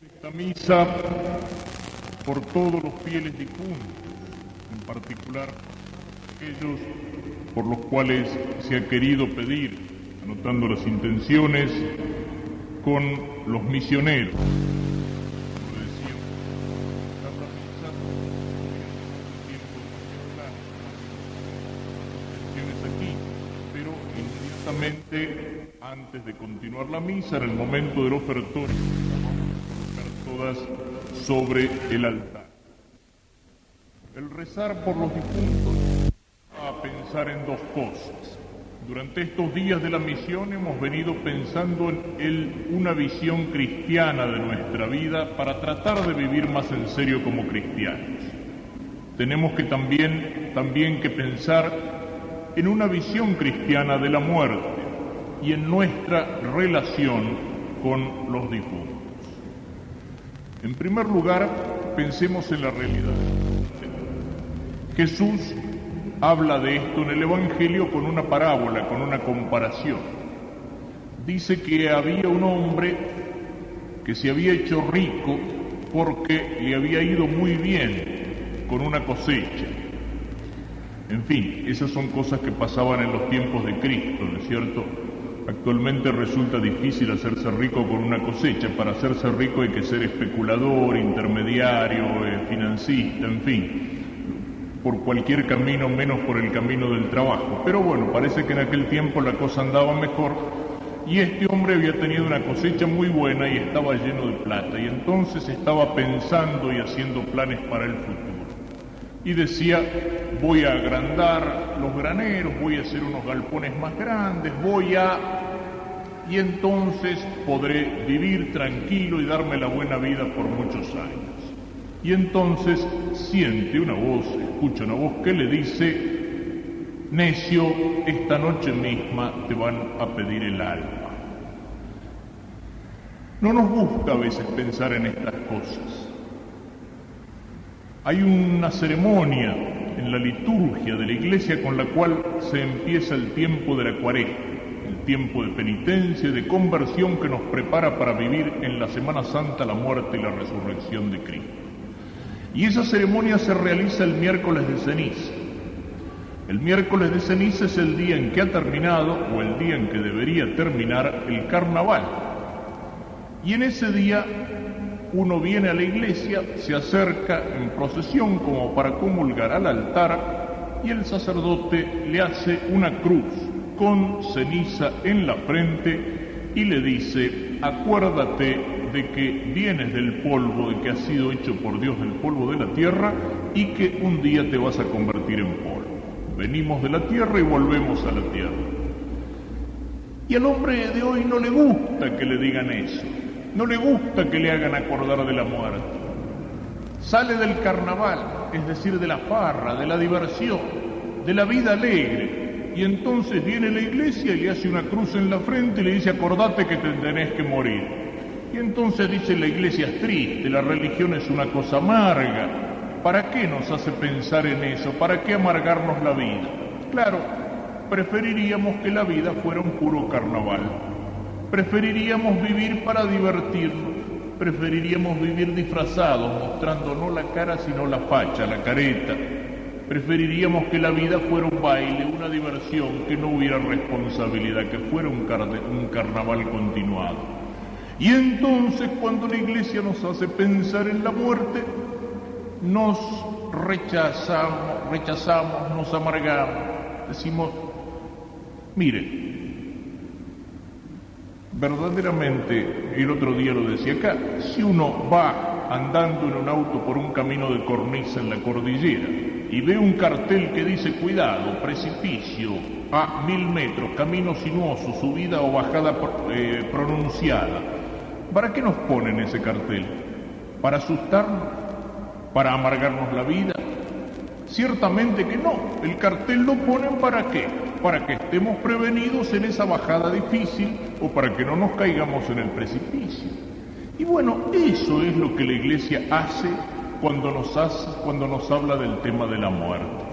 Esta misa por todos los fieles difuntos, en particular aquellos por los cuales se ha querido pedir, anotando las intenciones, con los misioneros. Como decíamos, la misa tiempo intenciones aquí, pero inmediatamente antes de continuar la misa, en el momento del ofertorio, todas sobre el altar. El rezar por los difuntos va a pensar en dos cosas. Durante estos días de la misión hemos venido pensando en una visión cristiana de nuestra vida para tratar de vivir más en serio como cristianos. Tenemos que también que pensar en una visión cristiana de la muerte y en nuestra relación con los difuntos. En primer lugar, pensemos en la realidad. Jesús habla de esto en el Evangelio con una parábola, con una comparación. Dice que había un hombre que se había hecho rico porque le había ido muy bien con una cosecha. En fin, esas son cosas que pasaban en los tiempos de Cristo, ¿no es cierto? Actualmente resulta difícil hacerse rico con una cosecha. Para hacerse rico hay que ser especulador, intermediario, financista, en fin, por cualquier camino menos por el camino del trabajo. Pero bueno, parece que en aquel tiempo la cosa andaba mejor y este hombre había tenido una cosecha muy buena y estaba lleno de plata, y entonces estaba pensando y haciendo planes para el futuro. Y decía, voy a agrandar los graneros, voy a hacer unos galpones más grandes, y entonces podré vivir tranquilo y darme la buena vida por muchos años. Y entonces escucha una voz que le dice, necio, esta noche misma te van a pedir el alma. No nos gusta a veces pensar en estas cosas. Hay una ceremonia en la liturgia de la Iglesia con la cual se empieza el tiempo de la Cuaresma, el tiempo de penitencia y de conversión que nos prepara para vivir en la Semana Santa la muerte y la resurrección de Cristo. Y esa ceremonia se realiza el miércoles de ceniza. El miércoles de ceniza es el día en que ha terminado, o el día en que debería terminar, el carnaval. Y en ese día uno viene a la iglesia, se acerca en procesión como para comulgar al altar, y el sacerdote le hace una cruz con ceniza en la frente y le dice, acuérdate de que vienes del polvo, de que has sido hecho por Dios del polvo de la tierra y que un día te vas a convertir en polvo. Venimos de la tierra y volvemos a la tierra. Y al hombre de hoy no le gusta que le digan eso. No le gusta que le hagan acordar de la muerte. Sale del carnaval, es decir, de la farra, de la diversión, de la vida alegre, y entonces viene a la iglesia y le hace una cruz en la frente y le dice, acordate que te tenés que morir. Y entonces dice, la iglesia es triste, la religión es una cosa amarga. ¿Para qué nos hace pensar en eso? ¿Para qué amargarnos la vida? Claro, preferiríamos que la vida fuera un puro carnaval. Preferiríamos vivir para divertirnos, preferiríamos vivir disfrazados, mostrando no la cara sino la facha, la careta. Preferiríamos que la vida fuera un baile, una diversión, que no hubiera responsabilidad, que fuera un carnaval continuado. Y entonces cuando la iglesia nos hace pensar en la muerte, nos rechazamos, nos amargamos, decimos, mire, verdaderamente, el otro día lo decía acá, si uno va andando en un auto por un camino de cornisa en la cordillera y ve un cartel que dice, cuidado, precipicio a 1000 metros, camino sinuoso, subida o bajada pronunciada, ¿para qué nos ponen ese cartel? ¿Para asustarnos? ¿Para amargarnos la vida? Ciertamente que no, el cartel lo ponen ¿para qué? Para que estemos prevenidos en esa bajada difícil o para que no nos caigamos en el precipicio. Y bueno, eso es lo que la Iglesia hace cuando nos habla del tema de la muerte.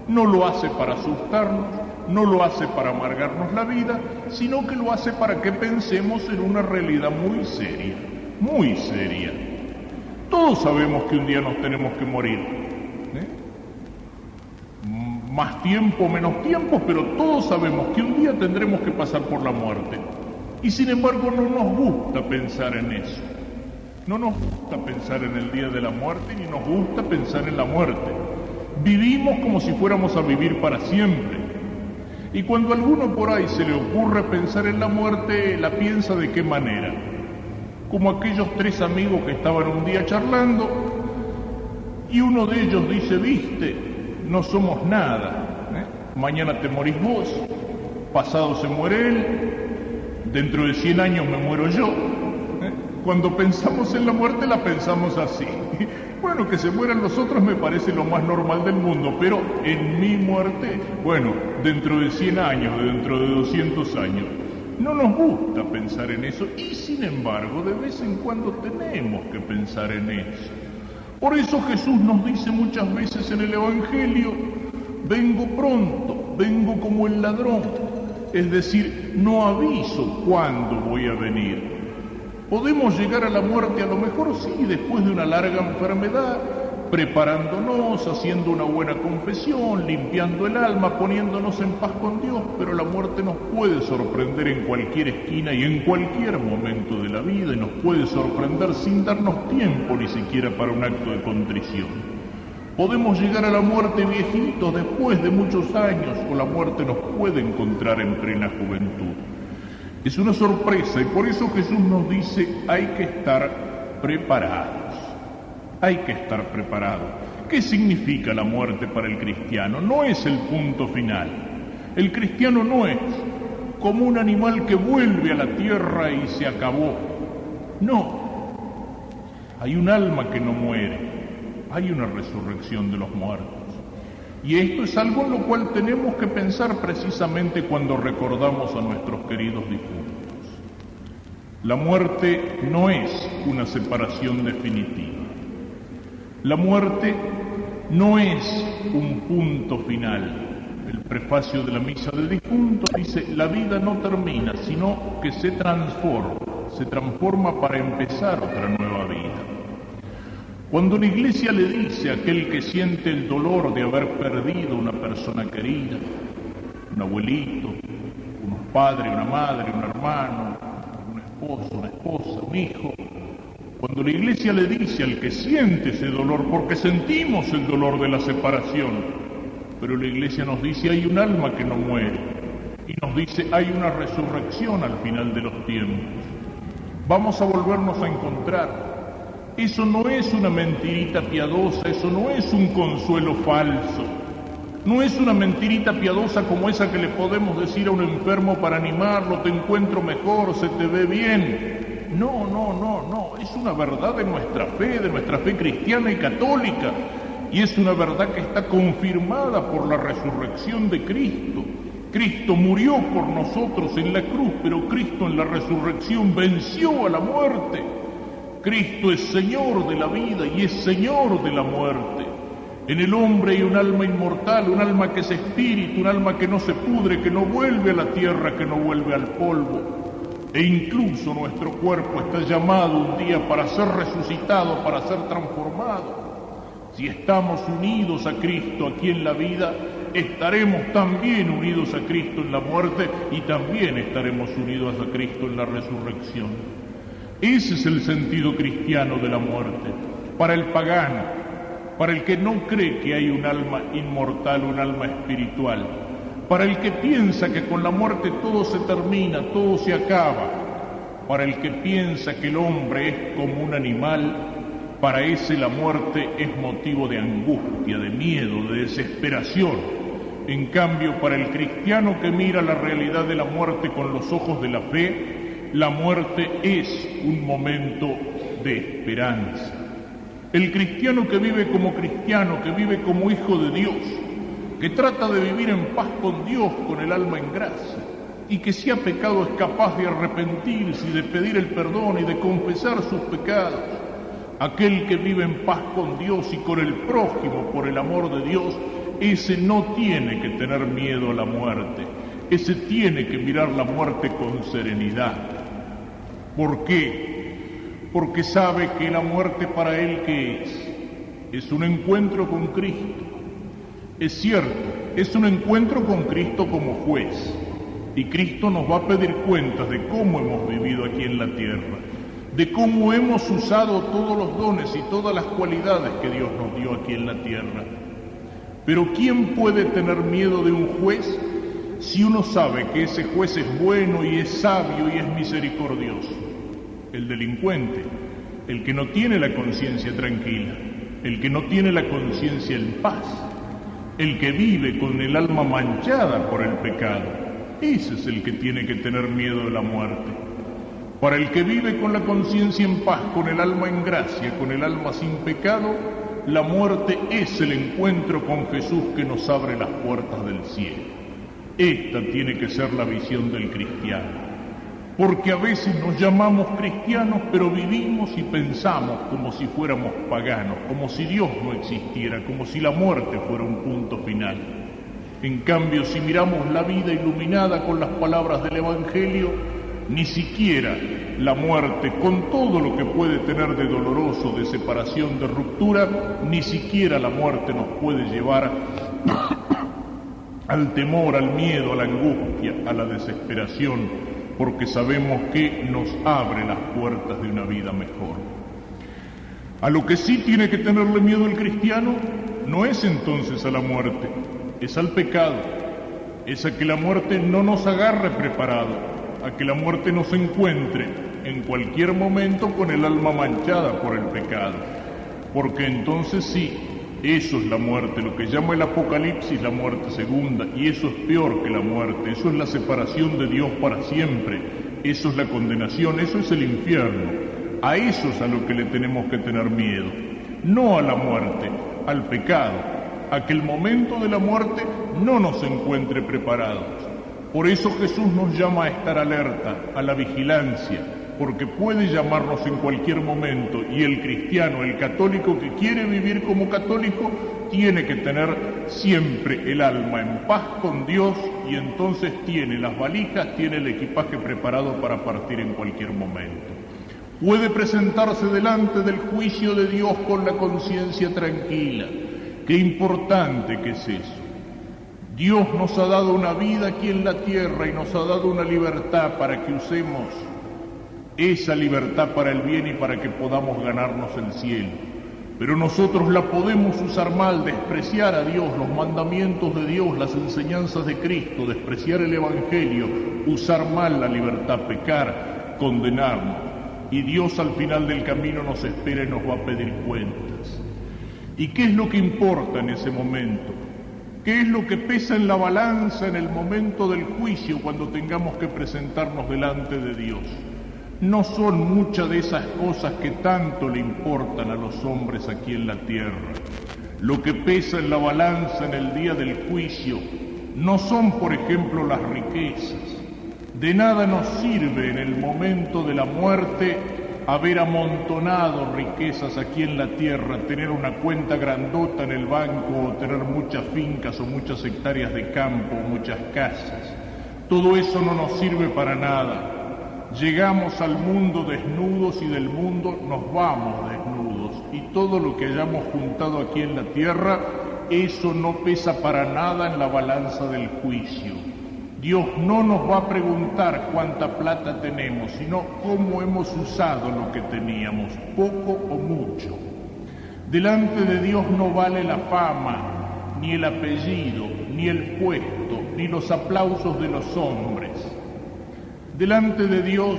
No lo hace para asustarnos, no lo hace para amargarnos la vida, sino que lo hace para que pensemos en una realidad muy seria. muy seria. Todos sabemos que un día nos tenemos que morir. Más tiempo, menos tiempo, pero todos sabemos que un día tendremos que pasar por la muerte. Y sin embargo no nos gusta pensar en eso. No nos gusta pensar en el día de la muerte, ni nos gusta pensar en la muerte. Vivimos como si fuéramos a vivir para siempre. Y cuando a alguno por ahí se le ocurre pensar en la muerte, la piensa de qué manera. Como aquellos 3 amigos que estaban un día charlando, y uno de ellos dice, viste, no somos nada. Mañana te morís vos, pasado se muere él, dentro de 100 años me muero yo. Cuando pensamos en la muerte la pensamos así. Bueno, que se mueran los otros me parece lo más normal del mundo, pero en mi muerte, bueno, dentro de 100 años, dentro de 200 años, no nos gusta pensar en eso y sin embargo de vez en cuando tenemos que pensar en eso. Por eso Jesús nos dice muchas veces en el Evangelio, vengo pronto, vengo como el ladrón, es decir, no aviso cuándo voy a venir. Podemos llegar a la muerte a lo mejor sí, después de una larga enfermedad, preparándonos, haciendo una buena confesión, limpiando el alma, poniéndonos en paz con Dios, pero la muerte nos puede sorprender en cualquier esquina y en cualquier momento de la vida, y nos puede sorprender sin darnos tiempo ni siquiera para un acto de contrición. Podemos llegar a la muerte viejitos después de muchos años, o la muerte nos puede encontrar en plena juventud. Es una sorpresa y por eso Jesús nos dice, hay que estar preparados. Hay que estar preparados. ¿Qué significa la muerte para el cristiano? No es el punto final. El cristiano no es como un animal que vuelve a la tierra y se acabó. No. Hay un alma que no muere. Hay una resurrección de los muertos. Y esto es algo en lo cual tenemos que pensar precisamente cuando recordamos a nuestros queridos difuntos. La muerte no es una separación definitiva. La muerte no es un punto final. El prefacio de la misa del difunto dice, la vida no termina, sino que se transforma para empezar otra nueva vida. Cuando la Iglesia le dice a aquel que siente el dolor de haber perdido una persona querida, un abuelito, un padre, una madre, un hermano, un esposo, una esposa, un hijo, cuando la Iglesia le dice al que siente ese dolor, porque sentimos el dolor de la separación, pero la Iglesia nos dice hay un alma que no muere, y nos dice hay una resurrección al final de los tiempos. Vamos a volvernos a encontrar. Eso no es una mentirita piadosa, eso no es un consuelo falso. No es una mentirita piadosa como esa que le podemos decir a un enfermo para animarlo, te encuentro mejor, se te ve bien. No, es una verdad de nuestra fe cristiana y católica. Y es una verdad que está confirmada por la resurrección de Cristo. Cristo murió por nosotros en la cruz, pero Cristo en la resurrección venció a la muerte. Cristo es Señor de la vida y es Señor de la muerte. En el hombre hay un alma inmortal, un alma que es espíritu, un alma que no se pudre, que no vuelve a la tierra, que no vuelve al polvo. E incluso nuestro cuerpo está llamado un día para ser resucitado, para ser transformado. Si estamos unidos a Cristo aquí en la vida, estaremos también unidos a Cristo en la muerte y también estaremos unidos a Cristo en la resurrección. Ese es el sentido cristiano de la muerte. Para el pagano, para el que no cree que hay un alma inmortal, un alma espiritual, para el que piensa que con la muerte todo se termina, todo se acaba, para el que piensa que el hombre es como un animal, para ese la muerte es motivo de angustia, de miedo, de desesperación. En cambio, para el cristiano que mira la realidad de la muerte con los ojos de la fe, la muerte es un momento de esperanza. El cristiano que vive como cristiano, que vive como hijo de Dios, que trata de vivir en paz con Dios, con el alma en gracia, y que si ha pecado es capaz de arrepentirse y de pedir el perdón y de confesar sus pecados. Aquel que vive en paz con Dios y con el prójimo por el amor de Dios, ese no tiene que tener miedo a la muerte, ese tiene que mirar la muerte con serenidad. ¿Por qué? porque sabe que la muerte para él, ¿qué es? Es un encuentro con Cristo. Es cierto, es un encuentro con Cristo como juez, y Cristo nos va a pedir cuentas de cómo hemos vivido aquí en la tierra, de cómo hemos usado todos los dones y todas las cualidades que Dios nos dio aquí en la tierra. Pero ¿quién puede tener miedo de un juez si uno sabe que ese juez es bueno y es sabio y es misericordioso? El delincuente, el que no tiene la conciencia tranquila, el que no tiene la conciencia en paz, el que vive con el alma manchada por el pecado, ese es el que tiene que tener miedo de la muerte. Para el que vive con la conciencia en paz, con el alma en gracia, con el alma sin pecado, la muerte es el encuentro con Jesús que nos abre las puertas del cielo. Esta tiene que ser la visión del cristiano. Porque a veces nos llamamos cristianos, pero vivimos y pensamos como si fuéramos paganos, como si Dios no existiera, como si la muerte fuera un punto final. En cambio, si miramos la vida iluminada con las palabras del Evangelio, ni siquiera la muerte, con todo lo que puede tener de doloroso, de separación, de ruptura, ni siquiera la muerte nos puede llevar al temor, al miedo, a la angustia, a la desesperación, porque sabemos que nos abre las puertas de una vida mejor. A lo que sí tiene que tenerle miedo el cristiano no es entonces a la muerte, es al pecado, es a que la muerte no nos agarre preparado, a que la muerte nos encuentre en cualquier momento con el alma manchada por el pecado, porque entonces sí, eso es la muerte, lo que llama el Apocalipsis la muerte segunda, y eso es peor que la muerte, eso es la separación de Dios para siempre, eso es la condenación, eso es el infierno. A eso es a lo que le tenemos que tener miedo, no a la muerte, al pecado, a que el momento de la muerte no nos encuentre preparados. Por eso Jesús nos llama a estar alerta, a la vigilancia, porque puede llamarnos en cualquier momento, y el cristiano, el católico que quiere vivir como católico, tiene que tener siempre el alma en paz con Dios, y entonces tiene las valijas, tiene el equipaje preparado para partir en cualquier momento. Puede presentarse delante del juicio de Dios con la conciencia tranquila. Qué importante que es eso. Dios nos ha dado una vida aquí en la tierra y nos ha dado una libertad para que usemos esa libertad para el bien y para que podamos ganarnos el cielo. Pero nosotros la podemos usar mal, despreciar a Dios, los mandamientos de Dios, las enseñanzas de Cristo, despreciar el Evangelio, usar mal la libertad, pecar, condenarnos. Y Dios al final del camino nos espera y nos va a pedir cuentas. ¿Y qué es lo que importa en ese momento? ¿Qué es lo que pesa en la balanza en el momento del juicio cuando tengamos que presentarnos delante de Dios? No son muchas de esas cosas que tanto le importan a los hombres aquí en la tierra. Lo que pesa en la balanza en el día del juicio no son, por ejemplo, las riquezas. De nada nos sirve en el momento de la muerte haber amontonado riquezas aquí en la tierra, tener una cuenta grandota en el banco, o tener muchas fincas o muchas hectáreas de campo, muchas casas. Todo eso no nos sirve para nada. Llegamos al mundo desnudos y del mundo nos vamos desnudos, y todo lo que hayamos juntado aquí en la tierra, eso no pesa para nada en la balanza del juicio. Dios no nos va a preguntar cuánta plata tenemos, sino cómo hemos usado lo que teníamos, poco o mucho. Delante de Dios no vale la fama, ni el apellido, ni el puesto, ni los aplausos de los hombres. Delante de Dios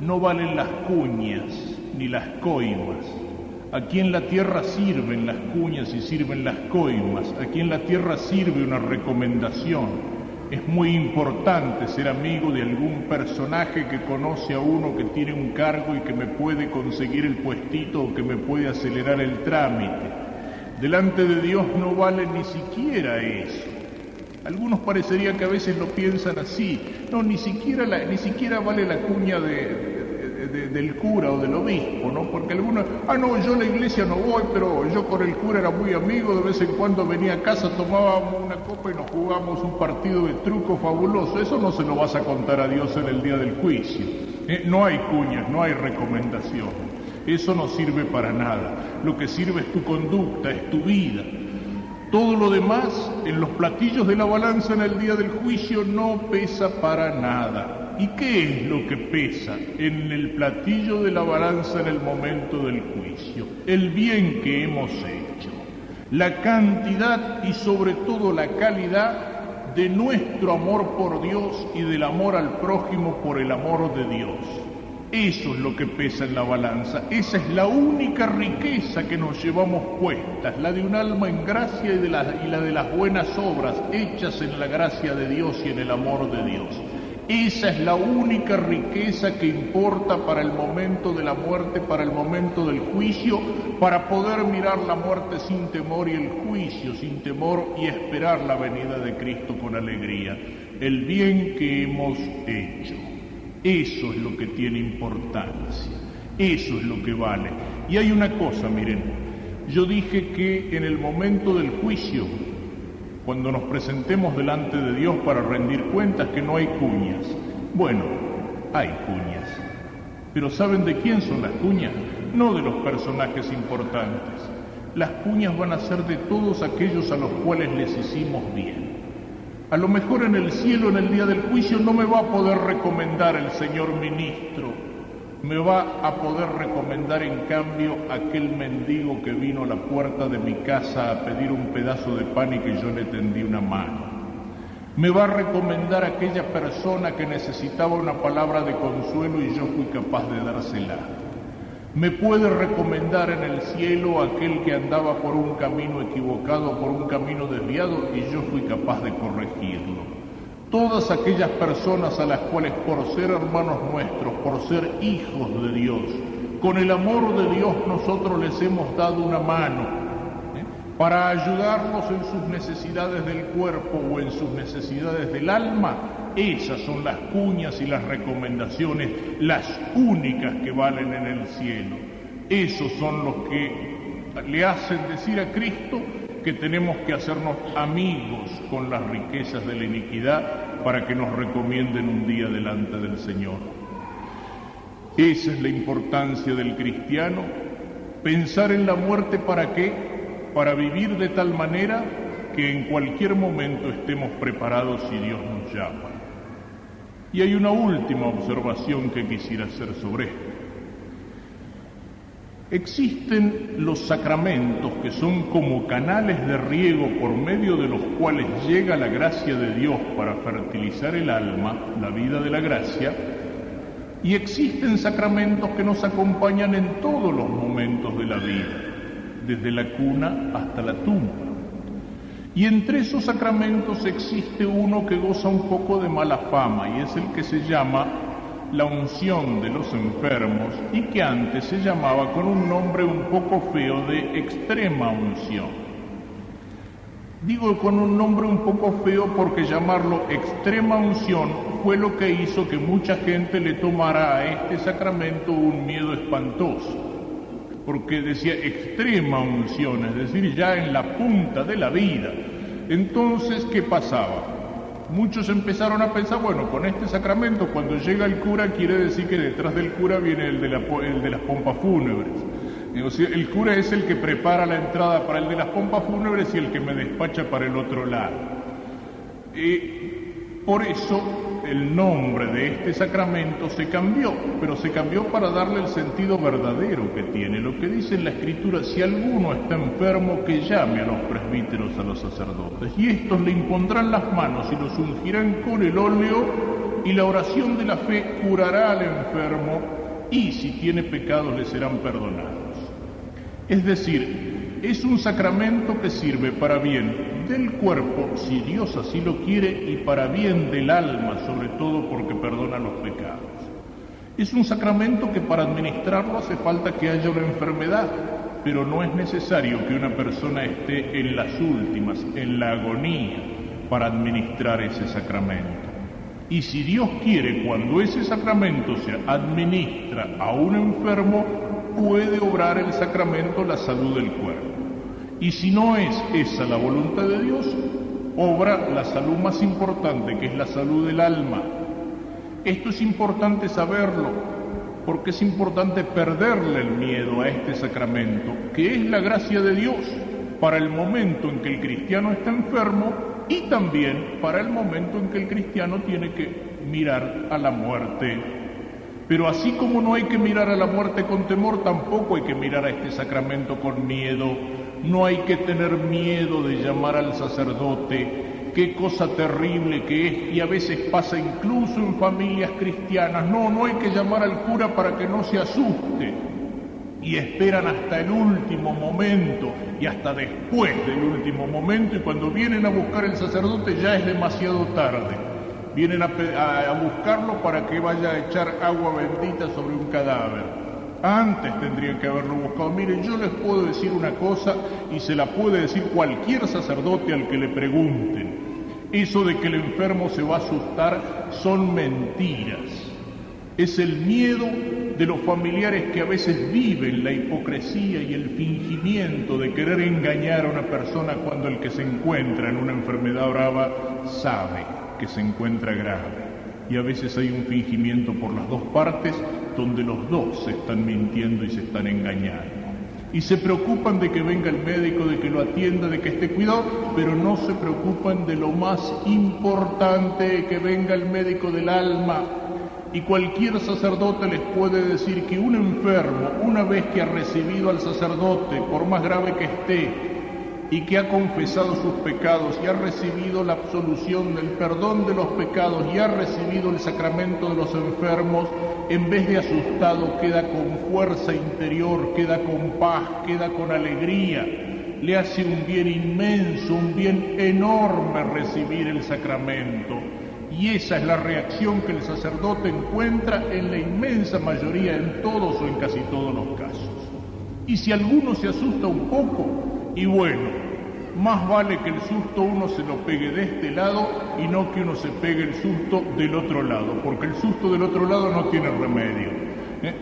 no valen las cuñas ni las coimas. Aquí en la tierra sirven las cuñas y sirven las coimas. Aquí en la tierra sirve una recomendación. Es muy importante ser amigo de algún personaje que conoce a uno que tiene un cargo y que me puede conseguir el puestito o que me puede acelerar el trámite. Delante de Dios no vale ni siquiera eso. Algunos parecería que a veces lo piensan así. No, ni siquiera vale la cuña del cura o del obispo, ¿no? Porque algunos, no, yo a la iglesia no voy, pero yo con el cura era muy amigo, de vez en cuando venía a casa, tomábamos una copa y nos jugábamos un partido de truco fabuloso. Eso no se lo vas a contar a Dios en el día del juicio. No hay cuñas, no hay recomendaciones. Eso no sirve para nada. Lo que sirve es tu conducta, es tu vida. Todo lo demás, en los platillos de la balanza en el día del juicio, no pesa para nada. ¿Y qué es lo que pesa en el platillo de la balanza en el momento del juicio? El bien que hemos hecho, la cantidad y sobre todo la calidad de nuestro amor por Dios y del amor al prójimo por el amor de Dios. Eso es lo que pesa en la balanza. Esa es la única riqueza que nos llevamos puestas, la de un alma en gracia y la de las buenas obras hechas en la gracia de Dios y en el amor de Dios. Esa es la única riqueza que importa para el momento de la muerte, para el momento del juicio, para poder mirar la muerte sin temor y el juicio sin temor y esperar la venida de Cristo con alegría. El bien que hemos hecho. Eso es lo que tiene importancia, eso es lo que vale. Y hay una cosa, miren, yo dije que en el momento del juicio, cuando nos presentemos delante de Dios para rendir cuentas, que no hay cuñas. Bueno, hay cuñas, pero ¿saben de quién son las cuñas? No de los personajes importantes. Las cuñas van a ser de todos aquellos a los cuales les hicimos bien. A lo mejor en el cielo, en el día del juicio, no me va a poder recomendar el señor ministro, me va a poder recomendar en cambio aquel mendigo que vino a la puerta de mi casa a pedir un pedazo de pan y que yo le tendí una mano. Me va a recomendar aquella persona que necesitaba una palabra de consuelo y yo fui capaz de dársela. Me puede recomendar en el cielo aquel que andaba por un camino equivocado, por un camino desviado, y yo fui capaz de corregirlo. Todas aquellas personas a las cuales por ser hermanos nuestros, por ser hijos de Dios, con el amor de Dios nosotros les hemos dado una mano, para ayudarlos en sus necesidades del cuerpo o en sus necesidades del alma. Esas son las cuñas y las recomendaciones, las únicas que valen en el cielo. Esos son los que le hacen decir a Cristo que tenemos que hacernos amigos con las riquezas de la iniquidad para que nos recomienden un día delante del Señor. Esa es la importancia del cristiano, pensar en la muerte. ¿Para qué? Para vivir de tal manera que en cualquier momento estemos preparados si Dios nos llama. Y hay una última observación que quisiera hacer sobre esto. Existen los sacramentos que son como canales de riego por medio de los cuales llega la gracia de Dios para fertilizar el alma, la vida de la gracia, y existen sacramentos que nos acompañan en todos los momentos de la vida, desde la cuna hasta la tumba. Y entre esos sacramentos existe uno que goza un poco de mala fama, y es el que se llama la unción de los enfermos, y que antes se llamaba con un nombre un poco feo de extrema unción. Digo con un nombre un poco feo porque llamarlo extrema unción fue lo que hizo que mucha gente le tomara a este sacramento un miedo espantoso, porque decía extrema unción, es decir, ya en la punta de la vida. Entonces, ¿qué pasaba? Muchos empezaron a pensar, bueno, con este sacramento, cuando llega el cura, quiere decir que detrás del cura viene el de las pompas fúnebres. O sea, el cura es el que prepara la entrada para el de las pompas fúnebres y el que me despacha para el otro lado. Por eso el nombre de este sacramento se cambió, pero se cambió para darle el sentido verdadero que tiene. Lo que dice en la Escritura: si alguno está enfermo, que llame a los presbíteros, a los sacerdotes, y estos le impondrán las manos y los ungirán con el óleo, y la oración de la fe curará al enfermo, y si tiene pecados le serán perdonados. Es decir, es un sacramento que sirve para bien del cuerpo, si Dios así lo quiere, y para bien del alma, sobre todo porque perdona los pecados. Es un sacramento que para administrarlo hace falta que haya una enfermedad, pero no es necesario que una persona esté en las últimas, en la agonía, para administrar ese sacramento. Y si Dios quiere, cuando ese sacramento se administra a un enfermo, puede obrar el sacramento la salud del cuerpo. Y si no es esa la voluntad de Dios, obra la salud más importante, que es la salud del alma. Esto es importante saberlo, porque es importante perderle el miedo a este sacramento, que es la gracia de Dios para el momento en que el cristiano está enfermo y también para el momento en que el cristiano tiene que mirar a la muerte. Pero así como no hay que mirar a la muerte con temor, tampoco hay que mirar a este sacramento con miedo. No hay que tener miedo de llamar al sacerdote. Qué cosa terrible que es, y a veces pasa incluso en familias cristianas. No hay que llamar al cura para que no se asuste. Y esperan hasta el último momento, y hasta después del último momento, y cuando vienen a buscar el sacerdote ya es demasiado tarde. Vienen a buscarlo para que vaya a echar agua bendita sobre un cadáver. Antes tendrían que haberlo buscado. Miren, yo les puedo decir una cosa, y se la puede decir cualquier sacerdote al que le pregunten. Eso de que el enfermo se va a asustar son mentiras. Es el miedo de los familiares que a veces viven la hipocresía y el fingimiento de querer engañar a una persona cuando el que se encuentra en una enfermedad brava sabe que se encuentra grave. Y a veces hay un fingimiento por las dos partes donde los dos se están mintiendo y se están engañando. Y se preocupan de que venga el médico, de que lo atienda, de que esté cuidado, pero no se preocupan de lo más importante, que venga el médico del alma. Y cualquier sacerdote les puede decir que un enfermo, una vez que ha recibido al sacerdote, por más grave que esté, y que ha confesado sus pecados, y ha recibido la absolución del perdón de los pecados, y ha recibido el sacramento de los enfermos, en vez de asustado queda con fuerza interior, queda con paz, queda con alegría. Le hace un bien inmenso, un bien enorme recibir el sacramento. Y esa es la reacción que el sacerdote encuentra en la inmensa mayoría, en todos o en casi todos los casos. Y si alguno se asusta un poco, y bueno, más vale que el susto uno se lo pegue de este lado y no que uno se pegue el susto del otro lado, porque el susto del otro lado no tiene remedio.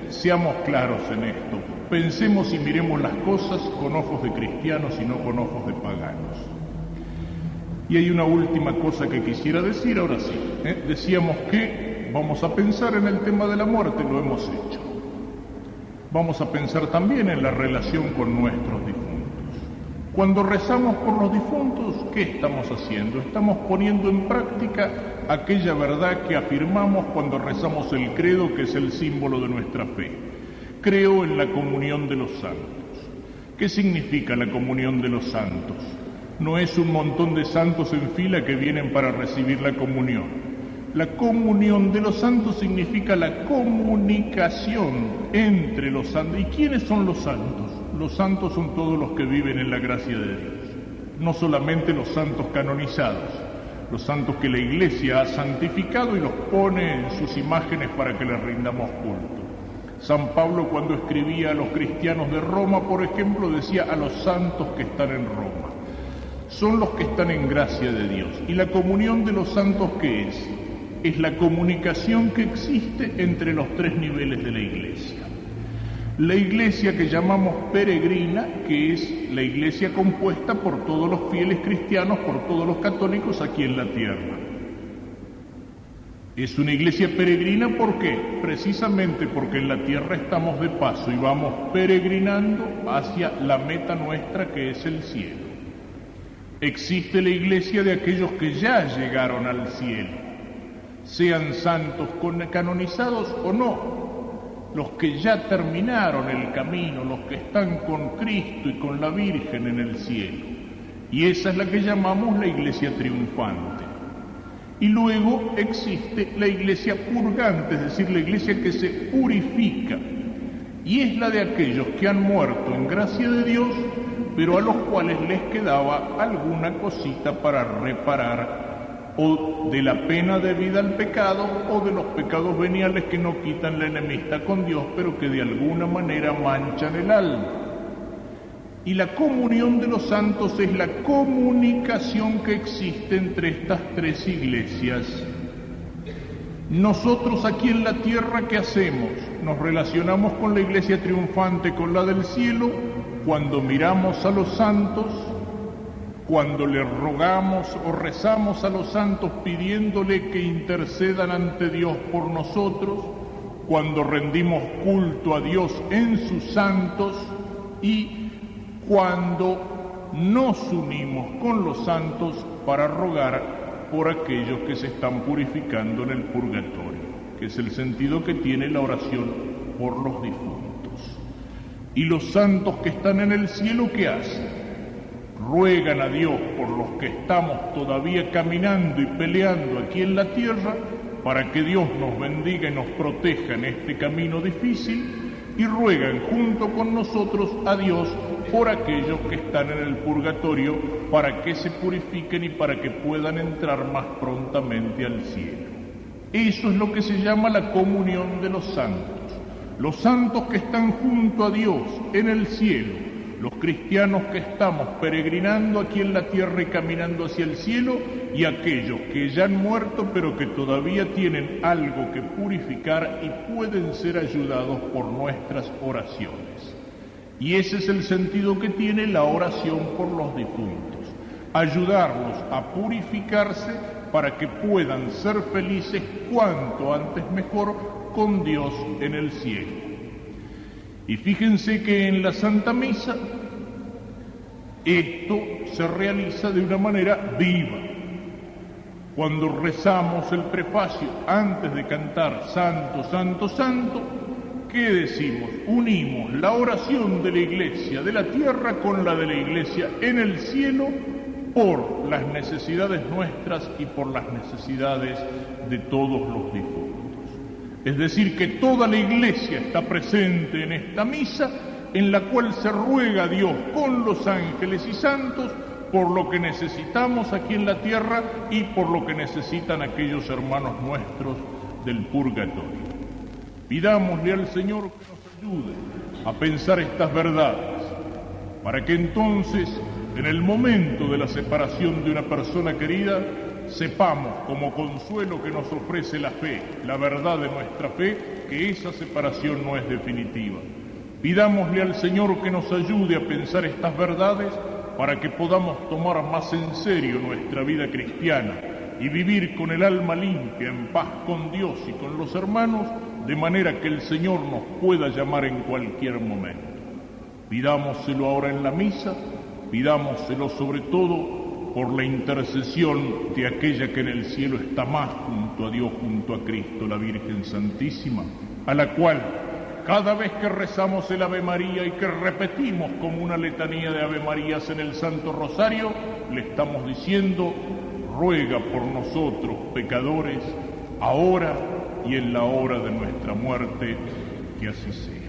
Seamos claros en esto. Pensemos y miremos las cosas con ojos de cristianos y no con ojos de paganos. Y hay una última cosa que quisiera decir, ahora sí. Decíamos que vamos a pensar en el tema de la muerte, lo hemos hecho. Vamos a pensar también en la relación con nuestros difuntos. Cuando rezamos por los difuntos, ¿qué estamos haciendo? Estamos poniendo en práctica aquella verdad que afirmamos cuando rezamos el credo, que es el símbolo de nuestra fe. Creo en la comunión de los santos. ¿Qué significa la comunión de los santos? No es un montón de santos en fila que vienen para recibir la comunión. La comunión de los santos significa la comunicación entre los santos. ¿Y quiénes son los santos? Los santos son todos los que viven en la gracia de Dios. No solamente los santos canonizados, los santos que la Iglesia ha santificado y los pone en sus imágenes para que les rindamos culto. San Pablo, cuando escribía a los cristianos de Roma, por ejemplo, decía a los santos que están en Roma. Son los que están en gracia de Dios. ¿Y la comunión de los santos qué es? Es la comunicación que existe entre los tres niveles de la Iglesia. La Iglesia que llamamos peregrina, que es la Iglesia compuesta por todos los fieles cristianos, por todos los católicos aquí en la tierra. Es una Iglesia peregrina, ¿por qué? Precisamente porque en la tierra estamos de paso y vamos peregrinando hacia la meta nuestra, que es el cielo. Existe la Iglesia de aquellos que ya llegaron al cielo, sean santos canonizados o no, los que ya terminaron el camino, los que están con Cristo y con la Virgen en el cielo. Y esa es la que llamamos la Iglesia triunfante. Y luego existe la Iglesia purgante, es decir, la Iglesia que se purifica. Y es la de aquellos que han muerto en gracia de Dios, pero a los cuales les quedaba alguna cosita para reparar, o de la pena debida al pecado, o de los pecados veniales que no quitan la enemistad con Dios, pero que de alguna manera manchan el alma. Y la comunión de los santos es la comunicación que existe entre estas tres iglesias. Nosotros aquí en la tierra, ¿qué hacemos? Nos relacionamos con la iglesia triunfante, con la del cielo, cuando miramos a los santos cuando le rogamos o rezamos a los santos pidiéndole que intercedan ante Dios por nosotros, cuando rendimos culto a Dios en sus santos y cuando nos unimos con los santos para rogar por aquellos que se están purificando en el purgatorio, que es el sentido que tiene la oración por los difuntos. Y los santos que están en el cielo, ¿qué hacen? Ruegan a Dios por los que estamos todavía caminando y peleando aquí en la tierra, para que Dios nos bendiga y nos proteja en este camino difícil, y ruegan junto con nosotros a Dios por aquellos que están en el purgatorio, para que se purifiquen y para que puedan entrar más prontamente al cielo. Eso es lo que se llama la comunión de los santos. Los santos que están junto a Dios en el cielo, los cristianos que estamos peregrinando aquí en la tierra y caminando hacia el cielo, y aquellos que ya han muerto pero que todavía tienen algo que purificar y pueden ser ayudados por nuestras oraciones. Y ese es el sentido que tiene la oración por los difuntos: ayudarlos a purificarse para que puedan ser felices cuanto antes mejor con Dios en el cielo. Y fíjense que en la Santa Misa esto se realiza de una manera viva. Cuando rezamos el prefacio antes de cantar Santo, Santo, Santo, ¿qué decimos? Unimos la oración de la Iglesia de la tierra con la de la Iglesia en el cielo por las necesidades nuestras y por las necesidades de todos los difuntos. Es decir, que toda la Iglesia está presente en esta misa, en la cual se ruega a Dios con los ángeles y santos por lo que necesitamos aquí en la tierra y por lo que necesitan aquellos hermanos nuestros del purgatorio. Pidámosle al Señor que nos ayude a pensar estas verdades, para que entonces, en el momento de la separación de una persona querida, sepamos, como consuelo que nos ofrece la fe, la verdad de nuestra fe, que esa separación no es definitiva. Pidámosle al Señor que nos ayude a pensar estas verdades para que podamos tomar más en serio nuestra vida cristiana y vivir con el alma limpia, en paz con Dios y con los hermanos, de manera que el Señor nos pueda llamar en cualquier momento. Pidámoselo ahora en la misa, pidámoselo sobre todo por la intercesión de aquella que en el cielo está más junto a Dios, junto a Cristo, la Virgen Santísima, a la cual cada vez que rezamos el Ave María y que repetimos como una letanía de Ave Marías en el Santo Rosario, le estamos diciendo: ruega por nosotros pecadores, ahora y en la hora de nuestra muerte, que así sea.